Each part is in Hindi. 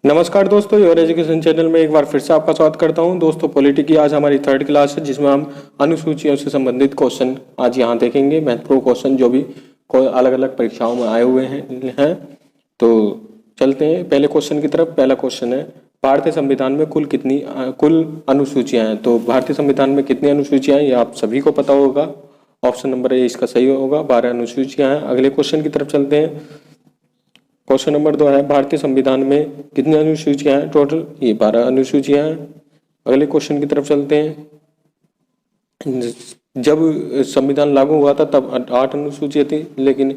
नमस्कार दोस्तों, योर एजुकेशन चैनल में एक बार फिर से आपका स्वागत करता हूं। दोस्तों, पॉलिटी की आज हमारी थर्ड क्लास है जिसमें हम अनुसूचियों से संबंधित क्वेश्चन आज यहां देखेंगे। महत्वपूर्ण क्वेश्चन जो भी अलग अलग परीक्षाओं में आए हुए हैं। तो चलते हैं पहले क्वेश्चन की तरफ। पहला क्वेश्चन है, भारतीय संविधान में कुल अनुसूचियां हैं। तो भारतीय संविधान में कितनी अनुसूचियां हैं ये आप सभी को पता होगा। ऑप्शन नंबर ए इसका सही होगा, 12 अनुसूचियां हैं। अगले क्वेश्चन की तरफ चलते हैं। क्वेश्चन नंबर 2 है, भारतीय संविधान में कितनी अनुसूचियां हैं टोटल? ये 12 अनुसूचियां हैं। अगले क्वेश्चन की तरफ चलते हैं। जब संविधान लागू हुआ था तब 8 अनुसूचियां थी, लेकिन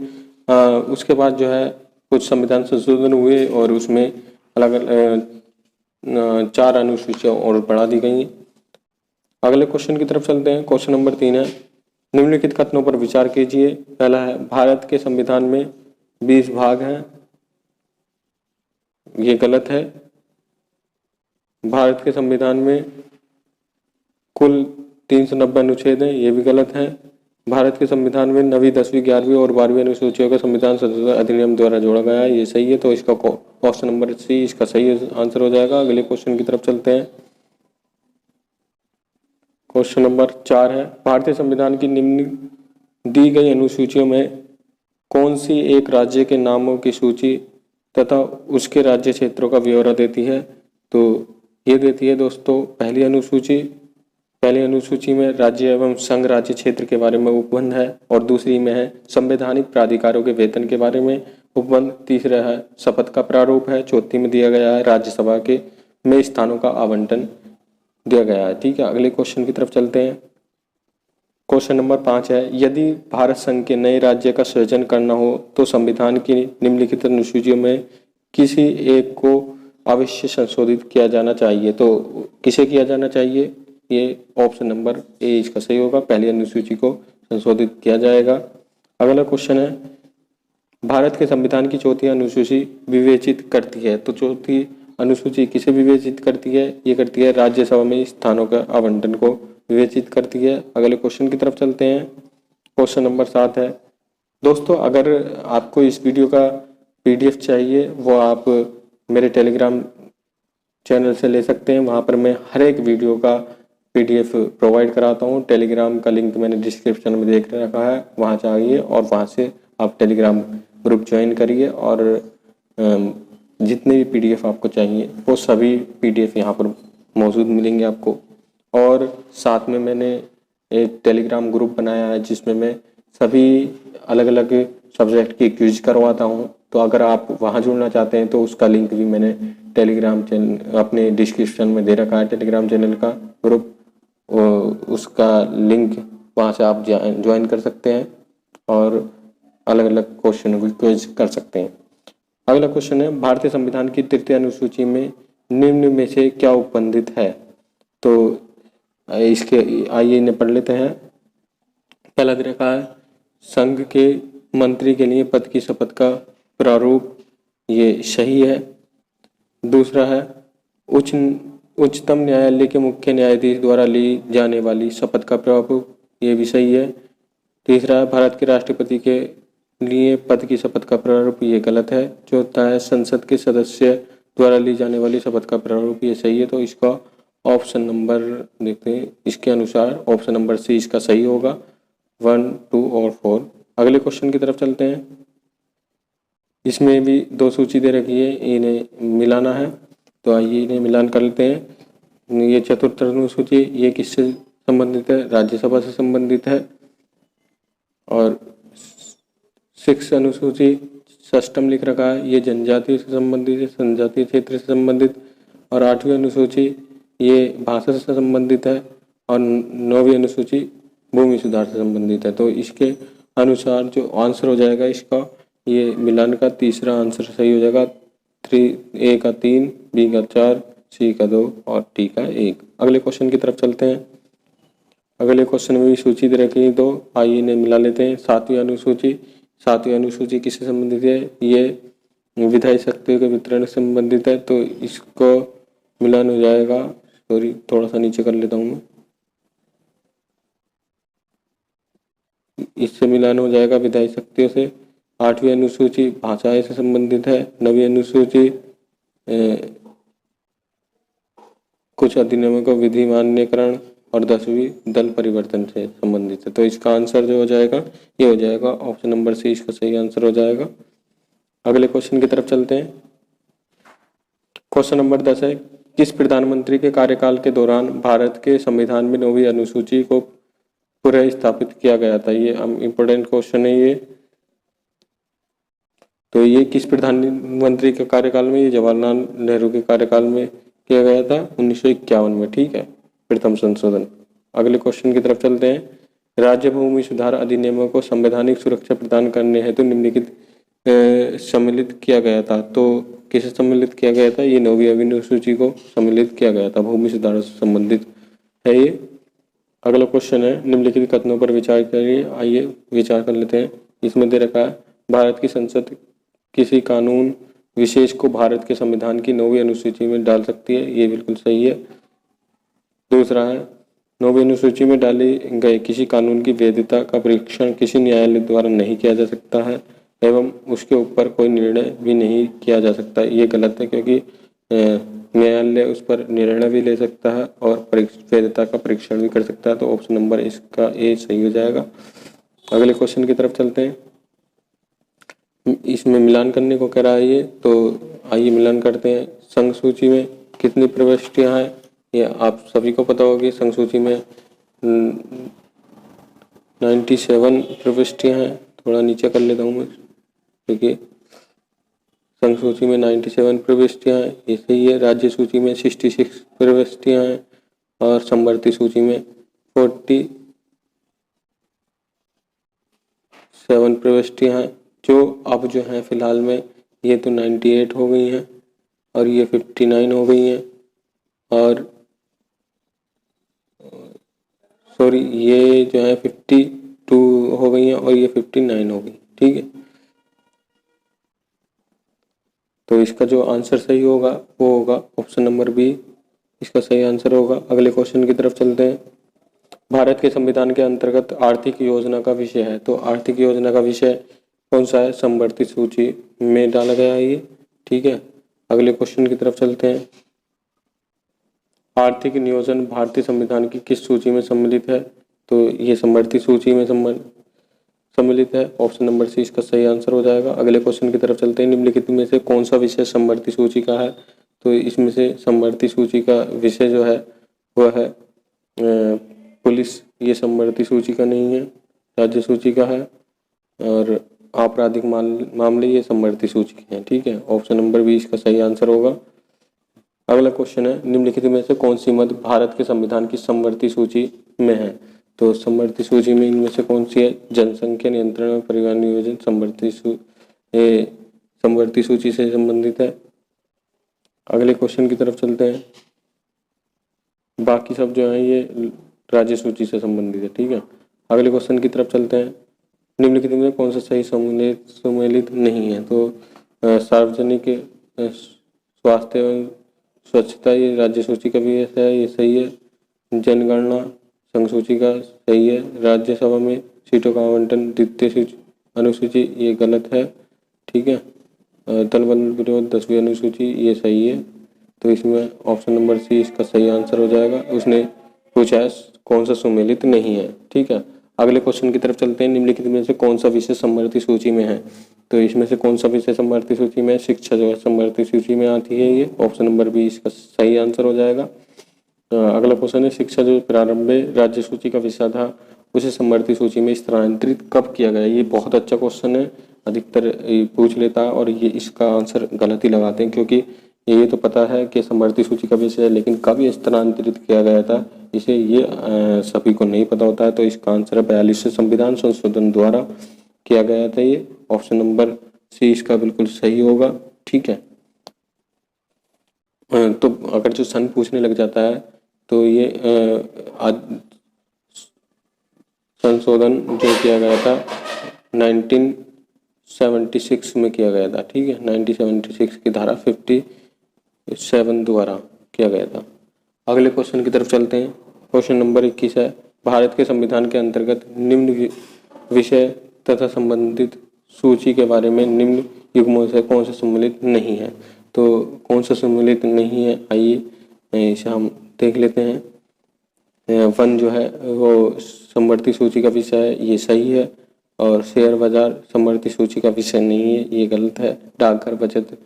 उसके बाद जो है कुछ संविधान संशोधन हुए और उसमें अलग अलग 4 अनुसूचियां और बढ़ा दी गई। अगले क्वेश्चन की तरफ चलते हैं। क्वेश्चन नंबर 3 है, निम्नलिखित कथनों पर विचार कीजिए। पहला है, भारत के संविधान में 20 भाग हैं। ये गलत है। भारत के संविधान में कुल 390 अनुच्छेद हैं। ये भी गलत है। भारत के संविधान में 9वीं, 10वीं, 11वीं और 12वीं अनुसूचियों का संविधान संशोधन अधिनियम द्वारा जोड़ा गया है। ये सही है, तो इसका ऑप्शन नंबर सी इसका सही आंसर हो जाएगा। अगले क्वेश्चन की तरफ चलते हैं। क्वेश्चन नंबर 4 है, भारतीय संविधान की निम्न दी गई अनुसूचियों में कौन सी एक राज्य के नामों की सूची तथा उसके राज्य क्षेत्रों का ब्यौरा देती है? तो ये देती है दोस्तों पहली अनुसूची में राज्य एवं संघ राज्य क्षेत्र के बारे में उपबंध है, और दूसरी में है संवैधानिक प्राधिकारों के वेतन के बारे में उपबंध। तीसरा है शपथ का प्रारूप है। चौथी में दिया गया है राज्यसभा के में स्थानों का आवंटन दिया गया है। ठीक है, अगले क्वेश्चन की तरफ चलते हैं। क्वेश्चन नंबर 5 है, यदि भारत संघ के नए राज्य का सृजन करना हो तो संविधान की निम्नलिखित अनुसूचियों में किसी एक को अवश्य संशोधित किया जाना चाहिए। तो किसे किया जाना चाहिए? ये ऑप्शन नंबर ए इसका सही होगा, पहली अनुसूची को संशोधित किया जाएगा। अगला क्वेश्चन है, भारत के संविधान की चौथी अनुसूची विवेचित करती है। तो चौथी अनुसूची किसे विवेचित करती है? ये करती है राज्यसभा में स्थानों का आवंटन को विवेचित करती है। अगले क्वेश्चन की तरफ चलते हैं। क्वेश्चन नंबर 7 है, दोस्तों अगर आपको इस वीडियो का पीडीएफ चाहिए वो आप मेरे टेलीग्राम चैनल से ले सकते हैं। वहाँ पर मैं हर एक वीडियो का पीडीएफ प्रोवाइड कराता हूँ। टेलीग्राम का लिंक मैंने डिस्क्रिप्शन में देख रखा है, वहाँ जाइए और वहाँ से आप टेलीग्राम ग्रुप ज्वाइन करिए और जितने भी पीडीएफ आपको चाहिए वो सभी पीडीएफ यहाँ पर मौजूद मिलेंगे आपको। और साथ में मैंने एक टेलीग्राम ग्रुप बनाया है जिसमें मैं सभी अलग अलग सब्जेक्ट की क्विज करवाता हूँ। तो अगर आप वहाँ जुड़ना चाहते हैं तो उसका लिंक भी मैंने टेलीग्राम चैनल अपने डिस्क्रिप्शन में दे रखा है। टेलीग्राम चैनल का ग्रुप, उसका लिंक वहाँ से आप ज्वाइन कर सकते हैं और अलग अलग क्वेश्चन की क्विज कर सकते हैं। अगला क्वेश्चन है, भारतीय संविधान की तृतीय अनुसूची में निम्न में से क्या उपबंधित है? तो इसके आइए इन्हें पढ़ लेते हैं। पहला दे रखा है, संघ के मंत्री के लिए पद की शपथ का प्रारूप, ये सही है। दूसरा है, उच्चतम न्यायालय के मुख्य न्यायाधीश द्वारा ली जाने वाली शपथ का प्रारूप, ये भी सही है। तीसरा है, भारत के राष्ट्रपति के लिए पद की शपथ का प्रारूप, ये गलत है। चौथा है, संसद के सदस्य द्वारा ली जाने वाली शपथ का प्रारूप, ये सही है। तो इसका ऑप्शन नंबर देखते हैं, इसके अनुसार ऑप्शन नंबर सी इसका सही होगा, 1, 2 और 4। अगले क्वेश्चन की तरफ चलते हैं। इसमें भी 2 सूची दे रखी है, इन्हें मिलाना है। तो आइए इन्हें मिलान कर लेते हैं। ये चतुर्थ अनुसूची, ये किससे संबंधित है? राज्यसभा से संबंधित है। और 6 अनुसूची षष्टम लिख रखा है, ये जनजाति से संबंधित है, जनजातीय क्षेत्र से संबंधित। और 8वीं अनुसूची ये भाषा से संबंधित है। और 9वीं अनुसूची भूमि सुधार से संबंधित है। तो इसके अनुसार जो आंसर हो जाएगा इसका, ये मिलान का तीसरा आंसर सही हो जाएगा। ए का 3, बी का 4, सी का 2 और डी का 1। अगले क्वेश्चन की तरफ चलते हैं। अगले क्वेश्चन में भी सूची दे रखी है, तो आइए इन्हें मिला लेते हैं। 7वीं अनुसूची किससे संबंधित है? ये विधायी शक्तियों के वितरण से संबंधित है। तो इसको मिलान हो जाएगा, सॉरी थोड़ा सा नीचे कर लेता हूँ मैं, इससे मिलान हो जाएगा विधायी शक्तियों से। 8वीं अनुसूची भाषाएं से संबंधित है। 9वीं अनुसूची कुछ अधिनियमों का विधि मान्यकरण और 10वीं दल परिवर्तन से संबंधित है। तो इसका आंसर जो हो जाएगा ये हो जाएगा ऑप्शन नंबर सी, इसका सही आंसर हो जाएगा। अगले क्वेश्चन की तरफ चलते हैं। क्वेश्चन नंबर 10 है, किस प्रधानमंत्री के कार्यकाल के दौरान भारत के संविधान में 9वीं अनुसूची को पुनः स्थापित किया गया था? ये इंपॉर्टेंट क्वेश्चन है ये। तो ये किस प्रधानमंत्री के कार्यकाल में? ये जवाहरलाल नेहरू के कार्यकाल में किया गया था 1951 में, ठीक है, प्रथम संशोधन। अगले क्वेश्चन की तरफ चलते हैं। राज्य भूमि सुधार अधिनियमों को संवैधानिक सुरक्षा प्रदान करने हेतु निम्नलिखित सम्मिलित किया गया था। तो किसे सम्मिलित किया गया था? ये 9वीं अनुसूची को सम्मिलित किया गया था, भूमि सुधार से संबंधित है ये। अगला क्वेश्चन है, निम्नलिखित कथनों पर विचार करिए। आइए विचार कर लेते हैं। इसमें दे रखा है, भारत की संसद किसी कानून विशेष को भारत के संविधान की 9वीं अनुसूची में डाल सकती है। ये बिल्कुल सही है। दूसरा है, 9वीं अनुसूची में डाले गए किसी कानून की वैधता का परीक्षण किसी न्यायालय द्वारा नहीं किया जा सकता है एवं उसके ऊपर कोई निर्णय भी नहीं किया जा सकता। ये गलत है, क्योंकि न्यायालय उस पर निर्णय भी ले सकता है और वैधता का परीक्षण भी कर सकता है। तो ऑप्शन नंबर इसका ए सही हो जाएगा। अगले क्वेश्चन की तरफ चलते हैं। इसमें मिलान करने को कह रहा है ये, तो आइए मिलान करते हैं। संघ सूची में कितनी प्रविष्टियां हैं? ये आप सभी को पता होगी। संघ सूची में 97 प्रविष्टियां हैं। थोड़ा नीचे कर लेता हूँ मैं, देखिए संघ सूची में 97 प्रविष्टियां हैं, ये सही है। राज्य सूची में 66 प्रविष्टियां हैं और समवर्ती सूची में 47 प्रविष्टियां हैं। जो अब जो हैं फिलहाल में ये तो 98 हो गई हैं और ये 59 हो गई हैं, और सॉरी ये जो है 52 हो गई हैं और ये 59 हो गई, ठीक है। तो इसका जो आंसर सही होगा वो होगा ऑप्शन नंबर बी, इसका सही आंसर होगा। अगले क्वेश्चन की तरफ चलते हैं। भारत के संविधान के अंतर्गत आर्थिक योजना का विषय है। तो आर्थिक योजना का विषय कौन सा है? समवर्ती सूची में डाला गया है ये, ठीक है। अगले क्वेश्चन की तरफ चलते हैं। आर्थिक नियोजन भारतीय संविधान की किस सूची में सम्मिलित है? तो ये समवर्ती सूची में सम्मिलित है। ऑप्शन नंबर सी इसका सही आंसर हो जाएगा। अगले क्वेश्चन की तरफ चलते हैं। निम्नलिखित में से कौन सा विषय समवर्ती सूची का है? तो इसमें से समवर्ती सूची का विषय जो है वह है पुलिस। ये समवर्ती सूची का नहीं है, राज्य सूची का है। और आपराधिक मामले ये समवर्ती सूची के हैं, ठीक है। ऑप्शन नंबर बी इसका सही आंसर होगा। अगला क्वेश्चन है, निम्नलिखित में से कौन सी मद भारत के संविधान की समवर्ती सूची में है? तो समवर्ती सूची में इनमें से कौन सी है? जनसंख्या नियंत्रण और परिवार नियोजन समवर्ती सूची से संबंधित है। अगले क्वेश्चन की तरफ चलते हैं। बाकी सब जो है ये राज्य सूची से संबंधित है, ठीक है। अगले क्वेश्चन की तरफ चलते हैं। निम्नलिखित में कौन सा सही सम्मिलित नहीं है? तो सार्वजनिक स्वास्थ्य एवं स्वच्छता ये राज्य सूची का भी है, ये सही है। जनगणना संघ सूची का सही है। राज्यसभा में सीटों का आवंटन द्वितीय अनुसूची ये गलत है, ठीक है। दल बल विरोध 10वीं अनुसूची ये सही है। तो इसमें ऑप्शन नंबर सी इसका सही आंसर हो जाएगा। उसने पूछा है कौन सा सम्मिलित नहीं है, ठीक है। अगले क्वेश्चन की तरफ चलते हैं। निम्नलिखित में से कौन सा विषय समवर्ती सूची में है? तो इसमें से कौन सा विषय समवर्ती सूची में? शिक्षा जो है समवर्ती सूची में आती है ये। ऑप्शन नंबर बी इसका सही आंसर हो जाएगा। अगला क्वेश्चन है, शिक्षा जो प्रारंभ राज्य सूची का विषय था उसे समवर्ती सूची में स्थानांतरित कब किया गया? ये बहुत अच्छा क्वेश्चन है, अधिकतर पूछ लेता है और ये इसका आंसर गलत ही लगाते हैं, क्योंकि ये तो पता है कि समवर्ती सूची का विषय है, लेकिन कब ये स्थानांतरित किया गया था इसे ये सभी को नहीं पता होता है। तो इसका आंसर है 42वें संविधान संशोधन द्वारा किया गया था ये। ऑप्शन नंबर सी इसका बिल्कुल सही होगा, ठीक है। तो अगर जो सन पूछने लग जाता है तो ये संशोधन जो किया गया था 1976 में किया गया था, ठीक है। 1976 की धारा 57 द्वारा किया गया था। अगले क्वेश्चन की तरफ चलते हैं। क्वेश्चन नंबर 21 है, भारत के संविधान के अंतर्गत निम्न विषय तथा संबंधित सूची के बारे में निम्न युग्मों से कौन सा सम्मिलित नहीं है? तो कौन सा सम्मिलित नहीं है, आइए इसे हम देख लेते हैं। वन जो है वो समवर्ती सूची का विषय है, ये सही है। और शेयर बाजार समवर्ती सूची का विषय नहीं है, ये गलत है। डाकघर बचत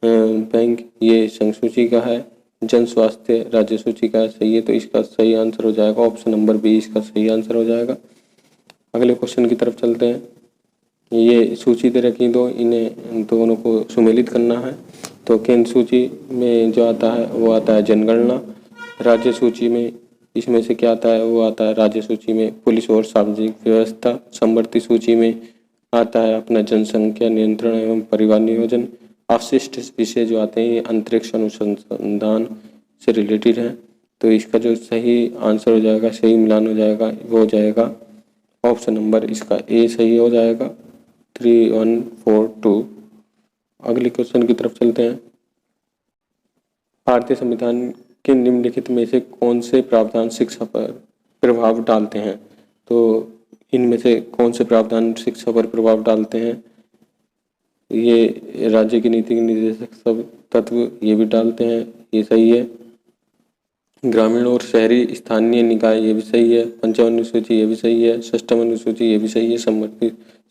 बैंक ये संघ सूची का है। जन स्वास्थ्य राज्य सूची का सही है, तो इसका सही आंसर हो जाएगा ऑप्शन नंबर बी, इसका सही आंसर हो जाएगा। अगले क्वेश्चन की तरफ चलते हैं। ये सूची दे रखी दो, इन्हें दोनों को सुमेलित करना है। तो केंद्र सूची में जो आता है वो आता है जनगणना। राज्य सूची में इसमें से क्या आता है, वो आता है राज्य सूची में पुलिस और सार्वजनिक व्यवस्था। समवर्ती सूची में आता है अपना जनसंख्या नियंत्रण एवं परिवार नियोजन। अवशिष्ट विषय जो आते हैं ये अंतरिक्ष अनुसंधान से रिलेटेड है। तो इसका जो सही आंसर हो जाएगा, सही मिलान हो जाएगा, वो हो जाएगा ऑप्शन नंबर इसका ए सही हो जाएगा 3142। अगले क्वेश्चन की तरफ चलते हैं। भारतीय संविधान के निम्नलिखित में से कौन से प्रावधान शिक्षा पर प्रभाव डालते हैं? तो इनमें से कौन से प्रावधान शिक्षा पर प्रभाव डालते हैं? ये राज्य की नीति के निर्देशक सब तत्व ये भी डालते हैं, ये सही है। ग्रामीण और शहरी स्थानीय निकाय ये भी सही है। पंचम अनुसूची ये भी सही है। षष्ठम अनुसूची ये भी सही है।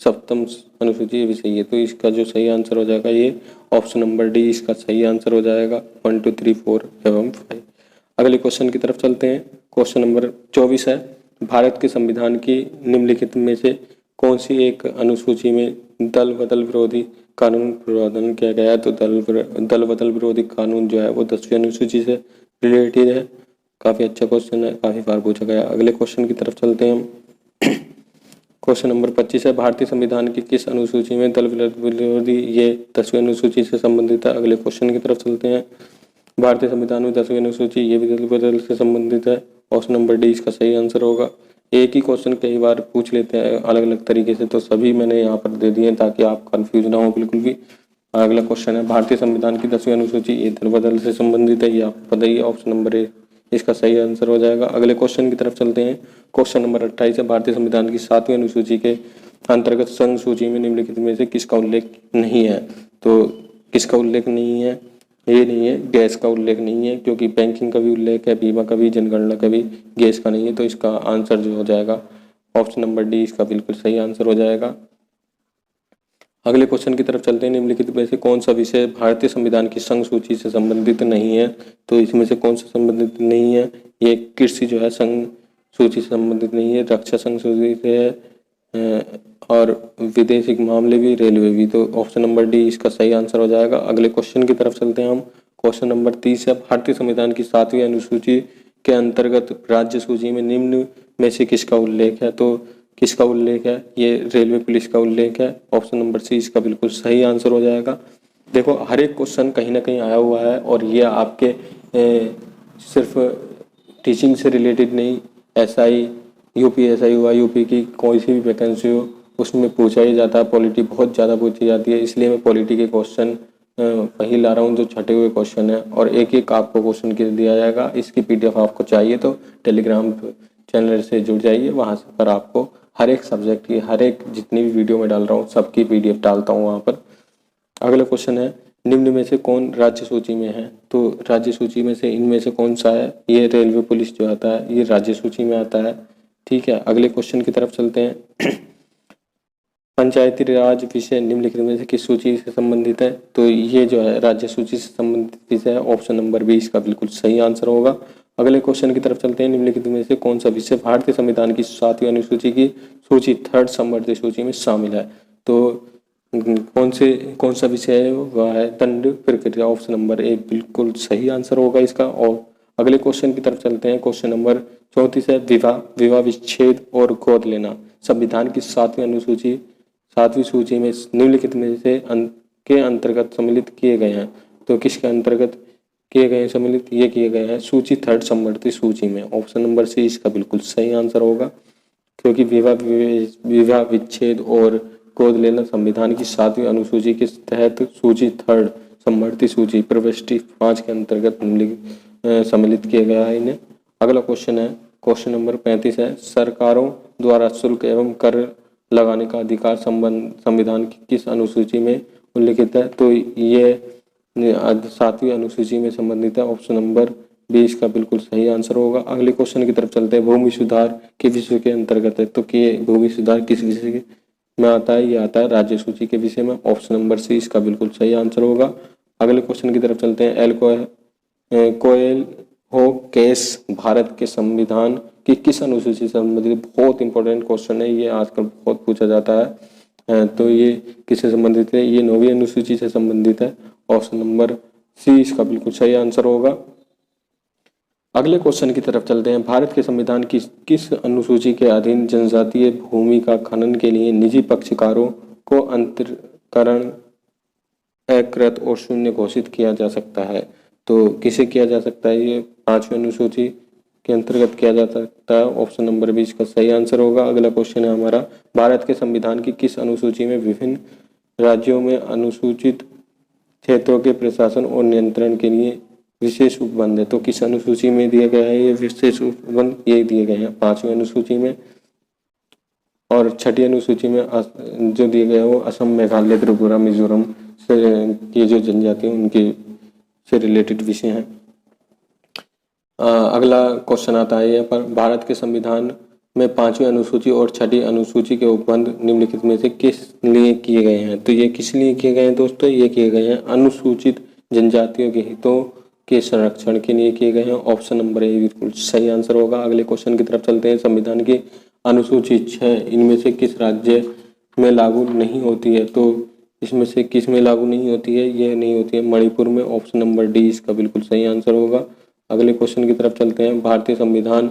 सप्तम अनुसूची ये भी सही है। तो इसका जो सही आंसर हो जाएगा ये ऑप्शन नंबर डी, इसका सही आंसर हो जाएगा 1 2 3 4 एवं 5। अगले क्वेश्चन की तरफ चलते हैं। क्वेश्चन नंबर 24 है, भारत के संविधान की निम्नलिखित में से कौन सी एक अनुसूची में दल बदल विरोधी कानून प्रावधान किया गया है? तो दल बदल विरोधी कानून जो है वो 10वीं अनुसूची से रिलेटेड है। काफी अच्छा क्वेश्चन है, काफी बार पूछा गया। अगले क्वेश्चन की तरफ चलते हैं हम। क्वेश्चन नंबर 25 है, भारतीय संविधान की किस अनुसूची में दल विरोधी, ये 10वीं अनुसूची से संबंधित है। अगले क्वेश्चन की तरफ चलते हैं। भारतीय संविधान में 10वीं अनुसूची ये भी दल बदल से संबंधित है। ऑप्शन नंबर डी इसका सही आंसर होगा। एक ही क्वेश्चन कई बार पूछ लेते हैं अलग अलग तरीके से, तो सभी मैंने यहाँ पर दे दिए ताकि आप कंफ्यूज ना हो बिल्कुल भी। अगला क्वेश्चन है, भारतीय संविधान की 10वीं अनुसूची ये दल बदल से संबंधित है, ये आपको पता ही है। ऑप्शन नंबर ए इसका सही आंसर हो जाएगा। अगले क्वेश्चन की तरफ चलते हैं। क्वेश्चन नंबर 28 है, भारतीय संविधान की 7वीं अनुसूची के अंतर्गत संघ सूची में निम्नलिखित में से किसका उल्लेख नहीं है? तो किसका उल्लेख नहीं है? ये नहीं है, गैस का उल्लेख नहीं है, क्योंकि बैंकिंग का भी उल्लेख है, बीमा का भी, जनगणना का भी, गैस का नहीं है। तो इसका आंसर जो हो जाएगा ऑप्शन नंबर डी, इसका बिल्कुल सही आंसर हो जाएगा। अगले क्वेश्चन की तरफ चलते हैं। निम्नलिखित में से कौन सा विषय भारतीय संविधान की संघ सूची से संबंधित नहीं है? तो इसमें से कौन सा संबंधित नहीं है? ये कृषि जो है संघ सूची से संबंधित नहीं है, रक्षा संघ सूची से है, और विदेशिक मामले भी, रेलवे भी। तो ऑप्शन नंबर डी इसका सही आंसर हो जाएगा। अगले क्वेश्चन की तरफ चलते हैं हम। क्वेश्चन नंबर 30 है, भारतीय संविधान की 7वीं अनुसूची के अंतर्गत राज्य सूची में निम्न में से किसका उल्लेख है? तो किसका उल्लेख है? ये रेलवे पुलिस का उल्लेख है। ऑप्शन नंबर सी इसका बिल्कुल सही आंसर हो जाएगा। देखो, हर एक क्वेश्चन कहीं ना कहीं आया हुआ है, और ये आपके सिर्फ टीचिंग से रिलेटेड नहीं, SI UPSI हुआ, यूपी की कोई सी भी वैकेंसी हो उसमें पूछा ही जाता है। पॉलिटी बहुत ज़्यादा पूछी जाती है, इसलिए मैं पॉलिटी के क्वेश्चन वही ला रहा हूँ जो छटे हुए क्वेश्चन है, और एक एक आपको क्वेश्चन के दिया जाएगा। इसकी PDF आपको चाहिए तो टेलीग्राम चैनल से जुड़ जाइए, वहाँ से पर आपको हर एक सब्जेक्ट की, हर एक जितनी भी वीडियो में डाल रहा हूँ सबकी PDF डालता हूँ वहाँ पर। अगला क्वेश्चन है, निम्न में से कौन राज्य सूची में है? तो राज्य सूची में से इनमें से कौन सा है? ये रेलवे पुलिस जो आता है ये राज्य सूची में आता है। ठीक है, अगले क्वेश्चन की तरफ चलते हैं। पंचायती राज विषय निम्नलिखित में से किस सूची से संबंधित है? तो ये जो है राज्य सूची से संबंधित विषय है। ऑप्शन नंबर बी इसका बिल्कुल सही आंसर होगा। अगले क्वेश्चन की तरफ चलते हैं। निम्नलिखित में से कौन सा विषय भारतीय संविधान की 7वीं अनुसूची की सूची 3rd समवर्ती सूची में शामिल है? तो कौन सा विषय है? वह है दंड प्रक्रिया। ऑप्शन नंबर ए बिल्कुल सही आंसर होगा इसका। और अगले क्वेश्चन की तरफ चलते हैं। क्वेश्चन नंबर 34 है, विवाह विच्छेद और गोद लेना संविधान की 7वीं सूची में निम्नलिखित में से के अंतर्गत सम्मिलित किए गए हैं। तो किसके अंतर्गत किए गए हैं सम्मिलित? ये किए गए हैं सूची 3rd समवर्ती सूची में। ऑप्शन नंबर सी इसका बिल्कुल सही आंसर होगा, क्योंकि विवाह विच्छेद और गोद लेना संविधान की 7वीं अनुसूची के तहत सूची 3rd समवर्ती सूची प्रविष्टि 5 के अंतर्गत सम्मिलित किया गया है इन्हें। अगला क्वेश्चन है, क्वेश्चन नंबर 35 है, सरकारों द्वारा शुल्क एवं कर लगाने का अधिकार संविधान की किस अनुसूची में उल्लिखित है? तो ये 7वीं अनुसूची में संबंधित है। ऑप्शन नंबर बी इसका बिल्कुल सही आंसर होगा। अगले क्वेश्चन की तरफ चलते हैं। भूमि सुधार के विषय के अंतर्गत है, तो कि भूमि सुधार किस विषय में आता है? ये आता है राज्य सूची के विषय में। ऑप्शन नंबर सी इसका बिल्कुल सही आंसर होगा। अगले क्वेश्चन की तरफ चलते हैं। कोयल हो केस भारत के संविधान की किस अनुसूची से संबंधित? बहुत इंपॉर्टेंट क्वेश्चन है ये, आजकल बहुत पूछा जाता है। तो ये किससे संबंधित है? ये 9वीं अनुसूची से संबंधित है। ऑप्शन नंबर सी इसका बिल्कुल सही आंसर होगा। अगले क्वेश्चन की तरफ चलते हैं। भारत के संविधान की किस अनुसूची के अधीन जनजातीय भूमि का खनन के लिए निजी पक्षकारों को अंतरकरण अकृत और शून्य घोषित किया जा सकता है? तो किसे किया जा सकता है? ये 5वीं अनुसूची के अंतर्गत किया जा सकता है। ऑप्शन नंबर 20 का सही आंसर होगा। अगला क्वेश्चन है हमारा। भारत के संविधान की किस अनुसूची में विभिन्न राज्यों में अनुसूचित क्षेत्रों के प्रशासन और नियंत्रण के लिए विशेष उपबंध है? तो किस अनुसूची में दिया गया है ये विशेष उपबंध? ये दिए गए हैं 5वीं अनुसूची में। और 6ठी अनुसूची में जो दिए गए वो असम, मेघालय, त्रिपुरा, मिजोरम से की जो जनजाति है उनके से रिलेटेड विषय हैं। अगला क्वेश्चन आता है यहाँ पर। भारत के संविधान में 5वीं अनुसूची और 6ठी अनुसूची के उपबंध निम्नलिखित में से किस लिए किए गए हैं? तो ये किस लिए किए गए हैं दोस्तों? ये किए गए हैं अनुसूचित जनजातियों के हितों के संरक्षण के लिए किए गए हैं। ऑप्शन नंबर ए बिल्कुल सही आंसर होगा। अगले क्वेश्चन की तरफ चलते हैं। संविधान की अनुसूची 6 इनमें से किस राज्य में लागू नहीं होती है? तो इसमें से किस में लागू नहीं होती है? ये नहीं होती है मणिपुर में। ऑप्शन नंबर डी इसका बिल्कुल सही आंसर होगा। अगले क्वेश्चन की तरफ चलते हैं। भारतीय संविधान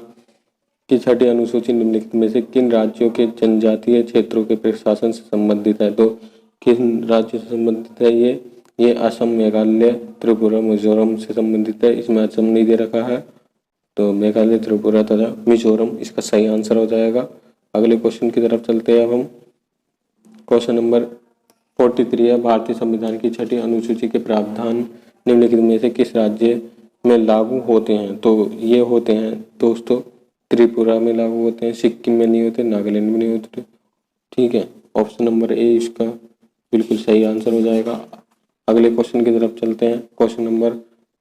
की 6ठी अनुसूची निम्नलिखित में से किन राज्यों के जनजातीय क्षेत्रों के प्रशासन से संबंधित है? तो किन राज्यों से संबंधित है ये असम, मेघालय, त्रिपुरा, मिजोरम से संबंधित है। इसमें असम नहीं दे रखा है, तो मेघालय, त्रिपुरा तथा मिजोरम इसका सही आंसर हो जाएगा। अगले क्वेश्चन की तरफ चलते हैं अब हम। क्वेश्चन नंबर 43 है। भारतीय संविधान की 6ठी अनुसूची के प्रावधान निम्नलिखित में से किस राज्य में लागू होते हैं? तो ये होते हैं दोस्तों त्रिपुरा में लागू होते हैं, सिक्किम में नहीं होते, नागालैंड में नहीं होते। ठीक है, ऑप्शन नंबर ए इसका बिल्कुल सही आंसर हो जाएगा। अगले क्वेश्चन की तरफ चलते हैं। क्वेश्चन नंबर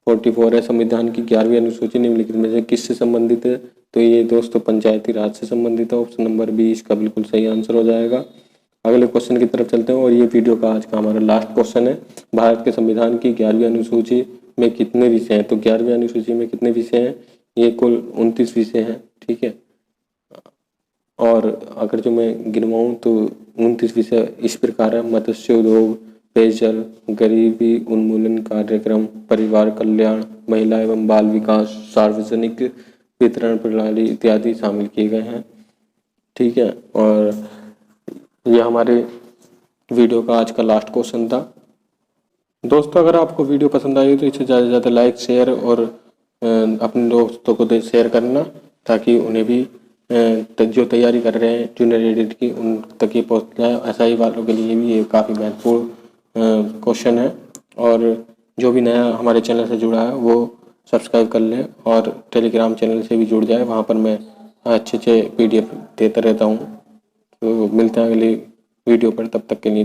44 है। संविधान की 11वीं अनुसूची निम्नलिखित में से किससे संबंधित है? तो ये दोस्तों पंचायती राज से संबंधित है। ऑप्शन नंबर बी इसका बिल्कुल सही आंसर हो जाएगा। अगले क्वेश्चन की तरफ चलते हैं और ये वीडियो का आज का हमारा लास्ट क्वेश्चन है। भारत के संविधान की 11वीं अनुसूची में कितने विषय हैं? तो 11वीं अनुसूची में कितने विषय हैं? ये कुल 29 विषय हैं। ठीक है, और अगर जो मैं गिनवाऊं तो 29 विषय इस प्रकार है। मत्स्य उद्योग, पेयजल, गरीबी उन्मूलन कार्यक्रम, परिवार कल्याण, महिला एवं बाल विकास, सार्वजनिक वितरण प्रणाली इत्यादि शामिल किए गए हैं। ठीक है, और यह हमारे वीडियो का आज का लास्ट क्वेश्चन था। दोस्तों अगर आपको वीडियो पसंद आई तो इसे ज़्यादा से ज़्यादा लाइक, शेयर और अपने दोस्तों को शेयर करना, ताकि उन्हें भी जो तैयारी कर रहे हैं जूनियर एडिट की उन तक ये पहुँच जाए। एसआई वालों के लिए भी ये काफ़ी महत्वपूर्ण क्वेश्चन है। और जो भी नया हमारे चैनल से जुड़ा है वो सब्सक्राइब कर ले और टेलीग्राम चैनल से भी जुड़ जाए। वहाँ पर मैं अच्छे PDF देता रहता हूँ। तो मिलते हैं अगली वीडियो पर, तब तक के लिए।